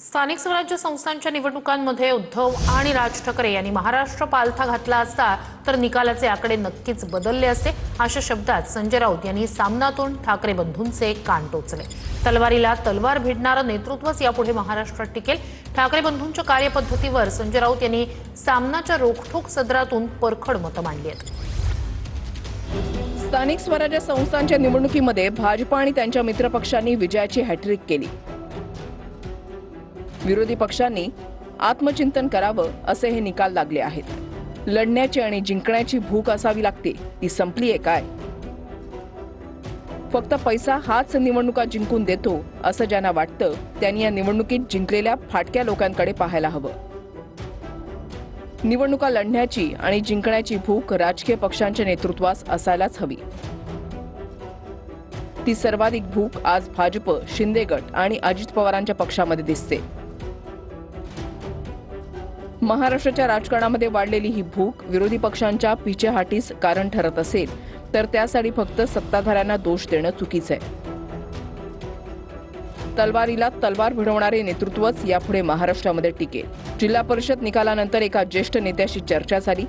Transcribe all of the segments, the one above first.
स्थानिक स्वराज्य संस्थांच्या निवडणुकांमध्ये उद्धव आणि राज ठाकरे यांनी महाराष्ट्र पालथा घातला असता तर निकालाचे आकडे नक्कीच बदलले असते, अशा शब्दात संजय राऊत यांनी सामनातून ठाकरे बंधूंचे कान टोचले। तलवारीला तलवार भिडणारं नेतृत्वच यापुढे महाराष्ट्रात टिकेल। ठाकरे बंधूंच्या कार्यपद्धतीवर संजय राऊत यांनी सामनाच्या रोखठोक सदरातून परखड मतं मांडली आहेत। स्थानिक स्वराज्य संस्थांच्या निवडणुकीमध्ये भाजप आणि त्यांच्या मित्रपक्षांनी विजयाची हॅट्रिक केली। विरोधी पक्षांनी आत्मचिंतन करावं असे हे निकाल लागले आहेत। लढण्याची आणि जिंकण्याची भूक असावी लागते, ती संपलीये काय? फक्त पैसा हाच निवडणुका जिंकून देतो असं ज्यांना वाटतं त्यांनी या निवडणुकीत जिंकलेल्या फाटक्या लोकांकडे पाहायला हवं। निवडणुका लढण्याची आणि जिंकण्याची भूक राजकीय पक्षांच्या नेतृत्वास असायलाच हवी। ती सर्वाधिक भूक आज भाजप, शिंदे गट आणि अजित पवारांच्या पक्षामध्ये दिसते। महाराष्ट्राच्या राजकारणामध्ये वाढलेली ही भूक विरोधी पक्षांच्या पिछेहाटीस कारण ठरत असेल तर त्यासाठी फक्त सत्ताधाऱ्यांना दोष देणं चुकीचं आहे। तलवारीला तलवार भिडवणारे नेतृत्वच यापुढे महाराष्ट्रामध्ये टिकेल। जिल्हा परिषद निकालानंतर एका ज्येष्ठ नेत्याशी चर्चा झाली।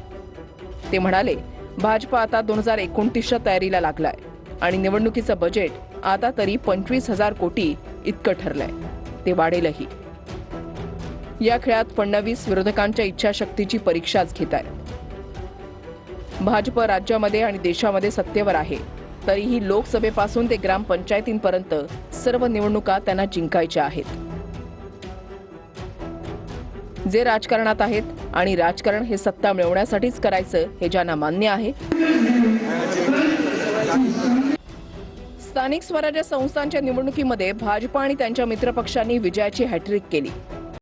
ते म्हणाले, भाजप आता 2029च्या तयारीला लागलाय आणि निवडणुकीचं बजेट आता तरी 25,000 कोटी इतकं ठरलंय, ते वाढेलही। या खेळात फडणवीस विरोधकांच्या इच्छाशक्तीची परीक्षाच घेत आहेत। भाजप राज्यामध्ये आणि देशामध्ये सत्तेवर आहे, तरीही लोकसभेपासून ते ग्रामपंचायतींपर्यंत सर्व निवडणुका त्यांना जिंकायच्या आहेत। जे राजकारणात आहेत आणि राजकारण हे सत्ता मिळवण्यासाठीच करायचं हे ज्यांना मान्य आहे। स्थानिक स्वराज्य संस्थांच्या निवडणुकीमध्ये भाजप आणि त्यांच्या मित्रपक्षांनी विजयाची हॅट्रिक केली।